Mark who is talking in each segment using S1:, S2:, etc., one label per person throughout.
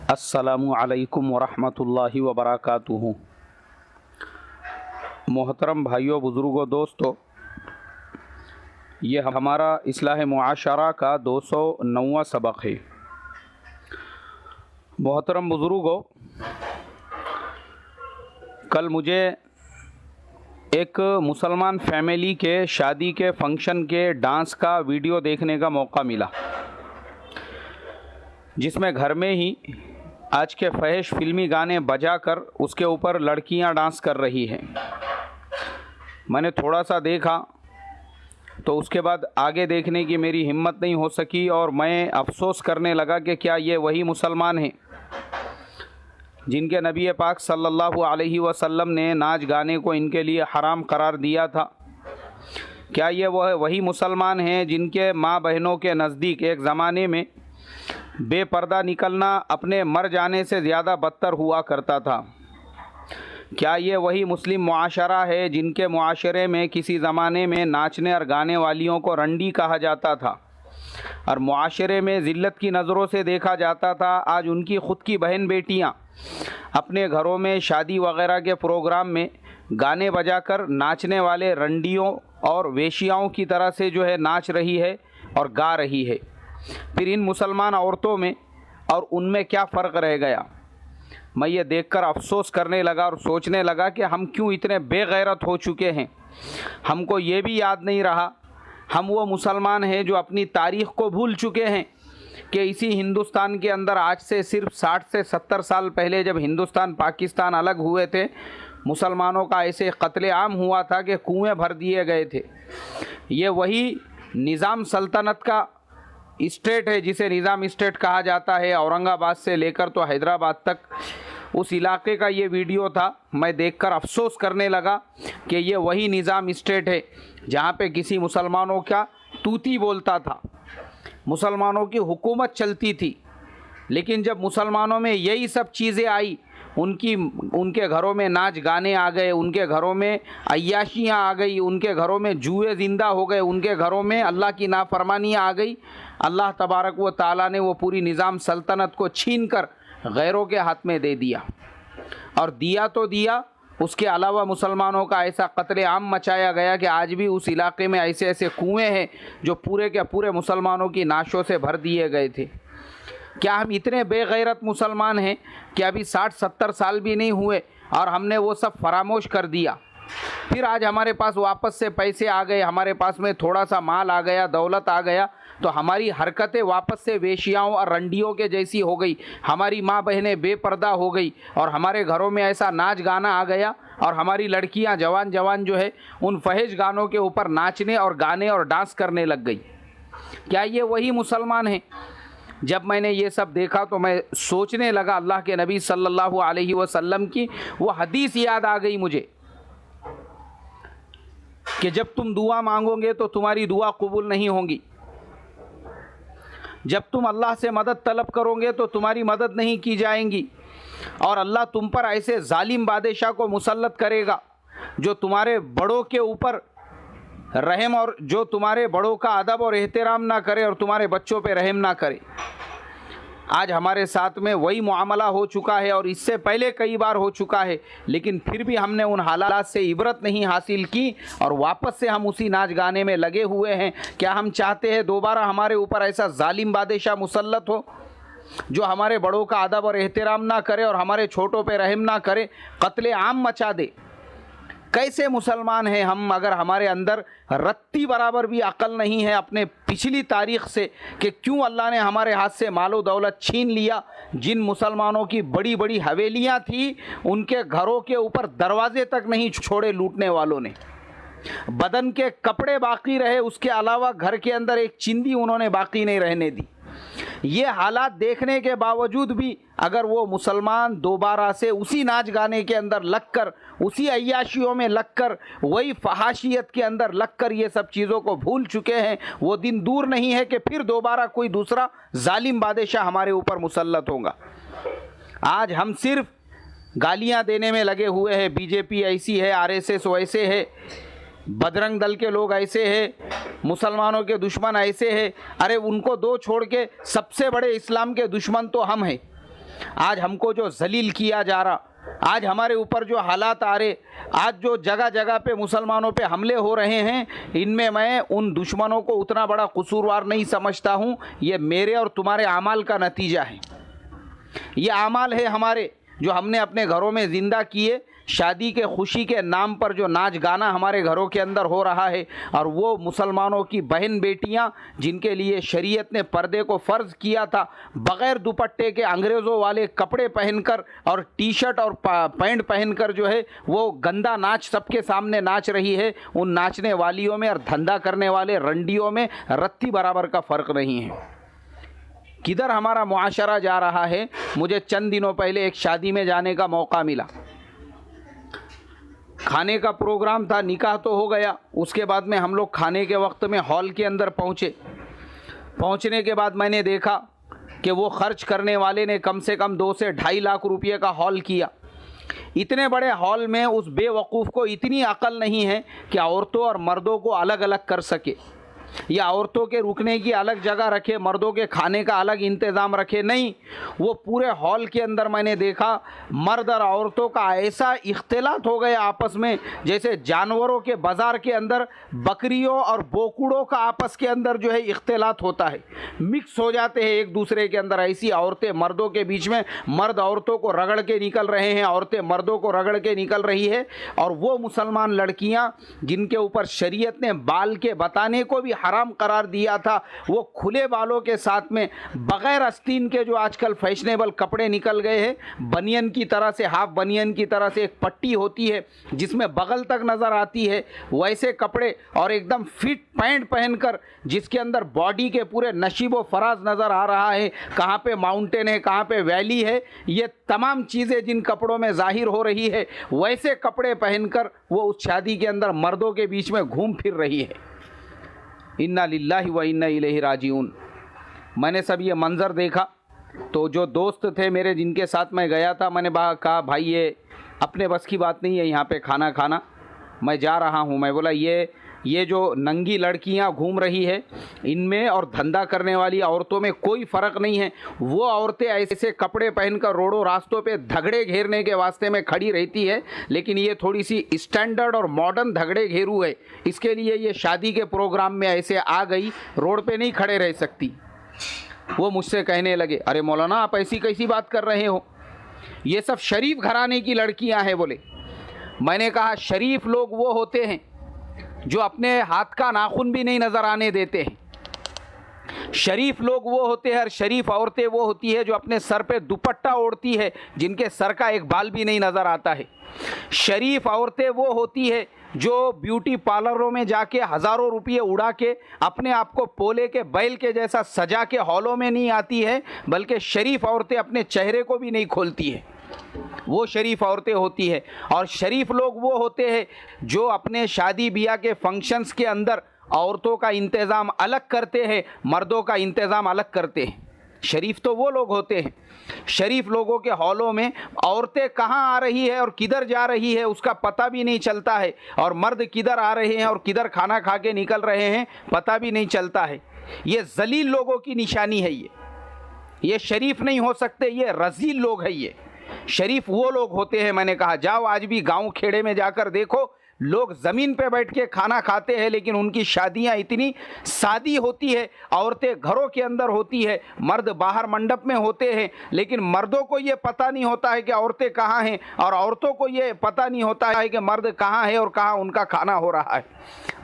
S1: अस्सलामु अलैकुम वरहमतुल्लाहि वबरकातुहू। मोहतरम भाइयों, बुज़ुर्गों, दोस्तों, ये हमारा इस्लाह मुआशरा का 209वां सबक है। मोहतरम बुज़ुर्गों, कल मुझे एक मुसलमान फैमिली के शादी के फंक्शन के डांस का वीडियो देखने का मौका मिला, जिसमें घर में ही आज के फहश फिल्मी गाने बजाकर उसके ऊपर लड़कियां डांस कर रही हैं। मैंने थोड़ा सा देखा तो उसके बाद आगे देखने की मेरी हिम्मत नहीं हो सकी और मैं अफसोस करने लगा कि क्या ये वही मुसलमान हैं जिनके नबी पाक सल्लल्लाहु अलैहि वसल्लम ने नाच गाने को इनके लिए हराम करार दिया था। क्या ये वही मुसलमान हैं जिनके माँ बहनों के नज़दीक एक ज़माने में बेपर्दा निकलना अपने मर जाने से ज़्यादा बदतर हुआ करता था? क्या ये वही मुस्लिम मुआशरा है जिनके मुआशरे में किसी ज़माने में नाचने और गाने वालियों को रंडी कहा जाता था और मुआशरे में ज़िल्लत की नज़रों से देखा जाता था? आज उनकी ख़ुद की बहन बेटियाँ अपने घरों में शादी वगैरह के प्रोग्राम में गाने बजाकर नाचने वाले रंडियों और वेश्याओं की तरह से जो है नाच रही है और गा रही है। फिर इन मुसलमान औरतों में और उनमें क्या फ़र्क रह गया? मैं ये देखकर अफसोस करने लगा और सोचने लगा कि हम क्यों इतने बेगैरत हो चुके हैं। हमको ये भी याद नहीं रहा हम वो मुसलमान हैं जो अपनी तारीख़ को भूल चुके हैं कि इसी हिंदुस्तान के अंदर आज से सिर्फ 60 से 70 साल पहले जब हिंदुस्तान पाकिस्तान अलग हुए थे, मुसलमानों का ऐसे कत्लेआम हुआ था कि कुएं भर दिए गए थे। ये वही निज़ाम सल्तनत का स्टेट है जिसे निज़ाम स्टेट कहा जाता है। औरंगाबाद से लेकर तो हैदराबाद तक उस इलाके का ये वीडियो था। मैं देखकर अफसोस करने लगा कि ये वही निज़ाम स्टेट है जहाँ पे किसी मुसलमानों का तूती बोलता था, मुसलमानों की हुकूमत चलती थी। लेकिन जब मुसलमानों में यही सब चीज़ें आई, उनके घरों में नाच गाने आ गए, उनके घरों में अय्याशियाँ आ गई, उनके घरों में जुए ज़िंदा हो गए, उनके घरों में अल्लाह की नाफरमानियाँ आ गई। अल्लाह तबारक व ताला ने वो पूरी निज़ाम सल्तनत को छीन कर गैरों के हाथ में दे दिया। और दिया तो दिया, उसके अलावा मुसलमानों का ऐसा कत्लेआम मचाया गया कि आज भी उस इलाके में ऐसे ऐसे कुएँ हैं जो पूरे के पूरे मुसलमानों की नाशों से भर दिए गए थे। क्या हम इतने बेगैरत मुसलमान हैं कि अभी 60-70 साल भी नहीं हुए और हमने वो सब फरामोश कर दिया? फिर आज हमारे पास वापस से पैसे आ गए, हमारे पास में थोड़ा सा माल आ गया, दौलत आ गया, तो हमारी हरकतें वापस से वेश्याओं और रंडियों के जैसी हो गई। हमारी माँ बहनें बेपर्दा हो गई और हमारे घरों में ऐसा नाच गाना आ गया और हमारी लड़कियाँ जवान जवान जो है उन फहेश गानों के ऊपर नाचने और गाने और डांस करने लग गई। क्या ये वही मुसलमान हैं? जब मैंने ये सब देखा तो मैं सोचने लगा, अल्लाह के नबी सल्लल्लाहु अलैहि वसल्लम की वो हदीस याद आ गई मुझे कि जब तुम दुआ मांगोगे तो तुम्हारी दुआ कबूल नहीं होगी, जब तुम अल्लाह से मदद तलब करोगे तो तुम्हारी मदद नहीं की जाएंगी, और अल्लाह तुम पर ऐसे जालिम बादशाह को मुसल्लत करेगा जो तुम्हारे बड़ों के ऊपर रहम और जो तुम्हारे बड़ों का अदब और एहतराम ना करे और तुम्हारे बच्चों पे रहम ना करे। आज हमारे साथ में वही मुआमला हो चुका है और इससे पहले कई बार हो चुका है, लेकिन फिर भी हमने उन हालात से इबरत नहीं हासिल की और वापस से हम उसी नाच गाने में लगे हुए हैं। क्या हम चाहते हैं दोबारा हमारे ऊपर ऐसा जालिम बादशाह मुसल्लत हो जो हमारे बड़ों का अदब और एहतराम ना करे और हमारे छोटों पे रहम ना करे, कत्ले आम मचा दे? कैसे मुसलमान हैं हम अगर हमारे अंदर रत्ती बराबर भी अकल नहीं है अपने पिछली तारीख़ से कि क्यों अल्लाह ने हमारे हाथ से मालो दौलत छीन लिया? जिन मुसलमानों की बड़ी बड़ी हवेलियां थी, उनके घरों के ऊपर दरवाजे तक नहीं छोड़े लूटने वालों ने। बदन के कपड़े बाकी रहे, उसके अलावा घर के अंदर एक चिंदी उन्होंने बाकी नहीं रहने दी। ये हालात देखने के बावजूद भी अगर वो मुसलमान दोबारा से उसी नाच गाने के अंदर लगकर, उसी अय्याशियों में लगकर, वही फहाशियत के अंदर लगकर ये सब चीज़ों को भूल चुके हैं, वो दिन दूर नहीं है कि फिर दोबारा कोई दूसरा जालिम बादशाह हमारे ऊपर मुसल्लत होगा। आज हम सिर्फ गालियां देने में लगे हुए हैं, बीजेपी ऐसी है, आरएसएस वैसे है, बजरंग दल के लोग ऐसे हैं, मुसलमानों के दुश्मन ऐसे हैं। अरे उनको दो छोड़ के सबसे बड़े इस्लाम के दुश्मन तो हम हैं। आज हमको जो जलील किया जा रहा, आज हमारे ऊपर जो हालात आ रहे, आज जो जगह जगह पे मुसलमानों पे हमले हो रहे हैं, इनमें मैं उन दुश्मनों को उतना बड़ा कसूरवार नहीं समझता हूँ। ये मेरे और तुम्हारे आमाल का नतीजा है। ये आमाल है हमारे, जो हमने अपने घरों में ज़िंदा किए। शादी के खुशी के नाम पर जो नाच गाना हमारे घरों के अंदर हो रहा है, और वो मुसलमानों की बहन बेटियां जिनके लिए शरीयत ने पर्दे को फ़र्ज़ किया था, बग़ैर दुपट्टे के अंग्रेज़ों वाले कपड़े पहनकर और टी शर्ट और पैंट पहनकर जो है वो गंदा नाच सबके सामने नाच रही है। उन नाचने वालियों में और धंधा करने वाले रंडियों में रत्ती बराबर का फ़र्क नहीं है। किधर हमारा मुआशरा जा रहा है। मुझे चंद दिनों पहले एक शादी में जाने का मौका मिला। खाने का प्रोग्राम था, निकाह तो हो गया। उसके बाद में हम लोग खाने के वक्त में हॉल के अंदर पहुँचे। पहुँचने के बाद मैंने देखा कि वो खर्च करने वाले ने कम से कम 2 से 2.5 लाख रुपये का हॉल किया। इतने बड़े हॉल में उस बेवकूफ़ को इतनी अकल नहीं है कि औरतों और मर्दों को अलग अलग कर सके, या औरतों के रुकने की अलग जगह रखे, मर्दों के खाने का अलग इंतज़ाम रखे। नहीं, वो पूरे हॉल के अंदर मैंने देखा मर्द और औरतों का ऐसा इख्तिलात हो गया आपस में, जैसे जानवरों के बाज़ार के अंदर बकरियों और बोकुड़ों का आपस के अंदर जो है इख्तिलात होता है, मिक्स हो जाते हैं एक दूसरे के अंदर। ऐसी औरतें मर्दों के बीच में, मर्द औरतों को रगड़ के निकल रहे हैं, औरतें मर्दों को रगड़ के निकल रही है। और वो मुसलमान लड़कियां जिनके ऊपर शरीयत ने बाल के बताने को भी हराम करार दिया था, वो खुले बालों के साथ में बगैर आस्तीन के जो आजकल फैशनेबल कपड़े निकल गए हैं, बनियन की तरह से, हाफ बनियन की तरह से एक पट्टी होती है जिसमें बगल तक नज़र आती है, वैसे कपड़े और एकदम फिट पैंट पहनकर जिसके अंदर बॉडी के पूरे नशीब व फराज नज़र आ रहा है, कहाँ पे माउंटेन है, कहाँ पे वैली है, ये तमाम चीज़ें जिन कपड़ों में ज़ाहिर हो रही है, वैसे कपड़े पहनकर वो उस शादी के अंदर मर्दों के बीच में घूम फिर रही है। इन्ना लिल्लाहि व इन्ना इलैहि राजिऊन। मैंने सब ये मंज़र देखा तो जो दोस्त थे मेरे जिनके साथ मैं गया था, मैंने कहा भाई ये अपने बस की बात नहीं है यहाँ पे खाना खाना, मैं जा रहा हूँ। मैं बोला ये जो नंगी लड़कियाँ घूम रही है, इनमें और धंधा करने वाली औरतों में कोई फ़र्क नहीं है। वो औरतें ऐसे कपड़े पहनकर रोडों रास्तों पे झगड़े घेरने के वास्ते में खड़ी रहती है, लेकिन ये थोड़ी सी स्टैंडर्ड और मॉडर्न झगड़े घेरू है, इसके लिए ये शादी के प्रोग्राम में ऐसे आ गई, रोड पे नहीं खड़े रह सकती। वो मुझसे कहने लगे, अरे मौलाना आप ऐसी कैसी बात कर रहे हो, ये सब शरीफ घराने की लड़कियां हैं। बोले, मैंने कहा शरीफ लोग वो होते हैं जो अपने हाथ का नाखून भी नहीं नज़र आने देते हैं। शरीफ लोग वो होते हैं, और शरीफ औरतें वो होती है जो अपने सर पे दुपट्टा ओढ़ती है, जिनके सर का एक बाल भी नहीं नज़र आता है। शरीफ औरतें वो होती है जो ब्यूटी पार्लरों में जाके हज़ारों रुपये उड़ा के अपने आप को पोले के बैल के जैसा सजा के हॉलों में नहीं आती है, बल्कि शरीफ औरतें अपने चेहरे को भी नहीं खोलती है, वो शरीफ औरतें होती है। और शरीफ लोग वो होते हैं जो अपने शादी ब्याह के फंक्शंस के अंदर औरतों का इंतज़ाम अलग करते हैं, मर्दों का इंतज़ाम अलग करते हैं। शरीफ तो वो लोग होते हैं। शरीफ लोगों के हॉलों में औरतें कहाँ आ रही है और किधर जा रही है उसका पता भी नहीं चलता है, और मर्द किधर आ रहे हैं और किधर खाना खा के निकल रहे हैं पता भी नहीं चलता है। ये जलील लोगों की निशानी है। ये शरीफ नहीं हो सकते, ये रजील लोग हैं। ये शरीफ वो लोग होते हैं। मैंने कहा जाओ आज भी गांव खेड़े में जाकर देखो, लोग ज़मीन पे बैठ के खाना खाते हैं, लेकिन उनकी शादियां इतनी सादी होती है। औरतें घरों के अंदर होती है, मर्द बाहर मंडप में होते हैं, लेकिन मर्दों को ये पता नहीं होता है कि औरतें कहाँ हैं, और औरतों को ये पता नहीं होता है कि मर्द कहाँ है और कहाँ उनका खाना हो रहा है।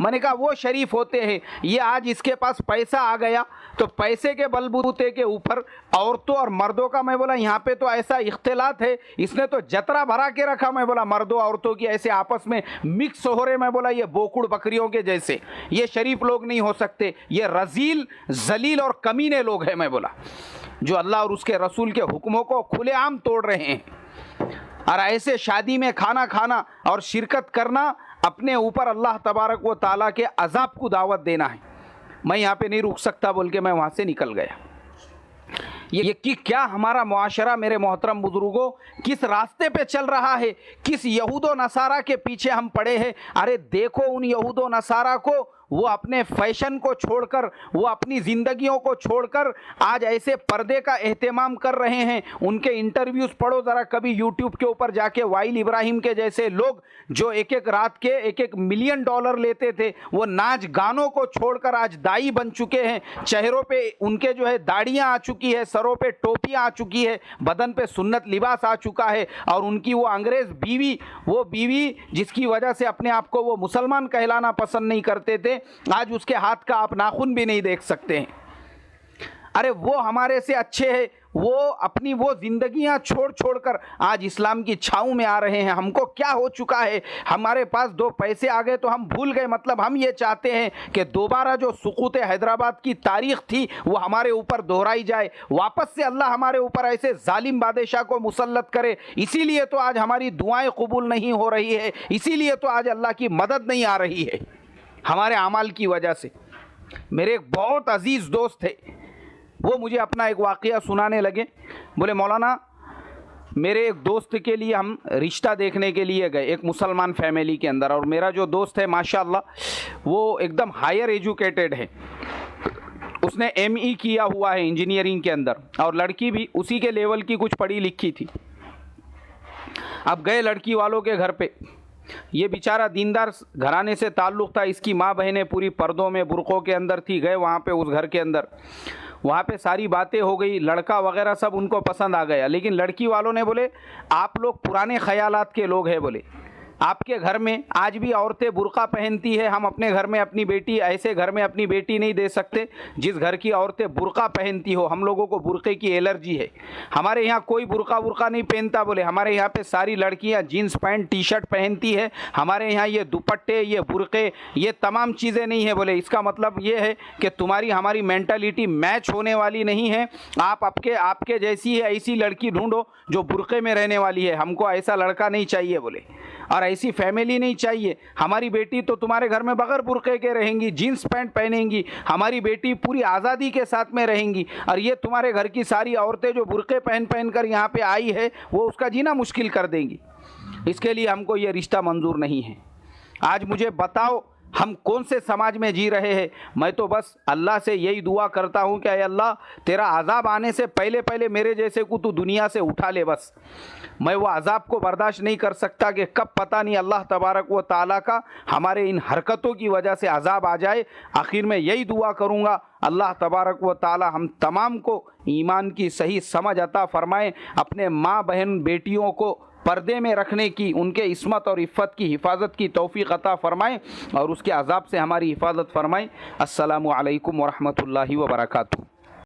S1: मैंने कहा वो शरीफ होते हैं। ये आज इसके पास पैसा आ गया तो पैसे के बलबूते के ऊपर औरतों और मर्दों का, मैं बोला यहाँ पे तो ऐसा इख्तिलात है, इसने तो जतरा भरा के रखा। मैं बोला मर्दों औरतों की ऐसे आपस में मिक्स हो रहे, मैं बोला ये बोकुड़ बकरियों के जैसे। ये शरीफ लोग नहीं हो सकते, ये रजील जलील और कमीने लोग हैं। मैं बोला जो अल्लाह और उसके रसूल के हुक्मों को खुलेआम तोड़ रहे हैं, और ऐसे शादी में खाना खाना और शिरकत करना अपने ऊपर अल्लाह तबारक व ताला के अजाब को दावत देना है। मैं यहाँ पे नहीं रुक सकता बोल के मैं वहाँ से निकल गया। ये कि क्या हमारा मुआशरा मेरे मोहतरम बुजुर्गों किस रास्ते पे चल रहा है, किस यहूदो नसारा के पीछे हम पड़े हैं। अरे देखो उन यहूदो नसारा को, वो अपने फैशन को छोड़कर, वो अपनी ज़िंदगियों को छोड़कर आज ऐसे पर्दे का एहतमाम कर रहे हैं। उनके इंटरव्यूज़ पढ़ो ज़रा कभी यूट्यूब के ऊपर जाके। वाइल इब्राहिम के जैसे लोग जो एक एक रात के $1-1 मिलियन लेते थे, वो नाच गानों को छोड़कर आज दाई बन चुके हैं। चेहरों पे उनके जो है दाढ़ियाँ आ चुकी है, सरों पे टोपियाँ आ चुकी है, बदन पे सुन्नत लिबास आ चुका है। और उनकी वो अंग्रेज़ बीवी, वो बीवी जिसकी वजह से अपने आप को वो मुसलमान कहलाना पसंद नहीं करते थे, आज उसके हाथ का आप नाखून भी नहीं देख सकते हैं। अरे वो हमारे से अच्छे हैं, वो अपनी वो ज़िंदगियां छोड़ छोड़कर आज इस्लाम की छाँव में आ रहे हैं। हमको क्या हो चुका है, हमारे पास 2 पैसे आ गए तो हम भूल गए। मतलब हम ये चाहते हैं कि दोबारा जो सुकूत हैदराबाद की तारीख़ थी वो हमारे ऊपर दोहराई जाए, वापस से अल्लाह हमारे ऊपर ऐसे जालिम बादशाह को मुसल्लत करे। इसीलिए तो आज हमारी दुआएं कबूल नहीं हो रही है, इसीलिए तो आज अल्लाह की मदद नहीं आ रही है हमारे अमाल की वजह से। मेरे एक बहुत अजीज़ दोस्त थे, वो मुझे अपना एक वाक़या सुनाने लगे। बोले मौलाना, मेरे एक दोस्त के लिए हम रिश्ता देखने के लिए गए एक मुसलमान फैमिली के अंदर, और मेरा जो दोस्त है माशाअल्लाह वो एकदम हायर एजुकेटेड है, उसने ME किया हुआ है इंजीनियरिंग के अंदर, और लड़की भी उसी के लेवल की कुछ पढ़ी लिखी थी। अब गए लड़की वालों के घर पे, ये बेचारा दीनदार घराने से ताल्लुक़ था, इसकी माँ बहनें पूरी पर्दों में बुर्क़ों के अंदर थी। गए वहाँ पे उस घर के अंदर, वहाँ पे सारी बातें हो गई, लड़का वगैरह सब उनको पसंद आ गया। लेकिन लड़की वालों ने बोले आप लोग पुराने ख़यालात के लोग हैं, बोले आपके घर में आज भी औरतें बुर्का पहनती है, हम अपने घर में अपनी बेटी, ऐसे घर में अपनी बेटी नहीं दे सकते जिस घर की औरतें बुर्का पहनती हो। हम लोगों को बुर्के की एलर्जी है, हमारे यहाँ कोई बुर्का नहीं पहनता। बोले हमारे यहाँ पे सारी लड़कियाँ जीन्स पैंट टी शर्ट पहनती है, हमारे यहाँ ये दुपट्टे, ये बुर्के, ये तमाम चीज़ें नहीं है। बोले इसका मतलब ये है कि तुम्हारी हमारी मेंटालिटी मैच होने वाली नहीं है। आप आपके जैसी है ऐसी लड़की ढूंढो जो बुर्के में रहने वाली है, हमको ऐसा लड़का नहीं चाहिए बोले, और ऐसी फैमिली नहीं चाहिए। हमारी बेटी तो तुम्हारे घर में बगैर बुर्के के रहेंगी, जीन्स पैंट पहनेंगी, हमारी बेटी पूरी आज़ादी के साथ में रहेंगी, और ये तुम्हारे घर की सारी औरतें जो बुर्के पहन कर यहाँ पे आई है वो उसका जीना मुश्किल कर देंगी। इसके लिए हमको ये रिश्ता मंजूर नहीं है। आज मुझे बताओ हम कौन से समाज में जी रहे हैं। मैं तो बस अल्लाह से यही दुआ करता हूँ कि अय अल्लाह तेरा अज़ाब आने से पहले पहले मेरे जैसे को तू दुनिया से उठा ले। बस मैं वो अज़ाब को बर्दाश्त नहीं कर सकता कि कब पता नहीं अल्लाह तबारक व ताला का हमारे इन हरकतों की वजह से अज़ाब आ जाए। आखिर में यही दुआ करूँगा अल्लाह तबारक व ताला हम तमाम को ईमान की सही समझ अता फ़रमाए, अपने माँ बहन बेटियों को पर्दे में रखने की, उनके इस्मत और इफ़्फ़त की हिफाजत की तौफ़ीक़ अता फ़रमाए और उसके अज़ाब से हमारी हिफाजत फ़रमाए। अस्सलामु अलैकुम व रहमतुल्लाहि व बरकातुहू।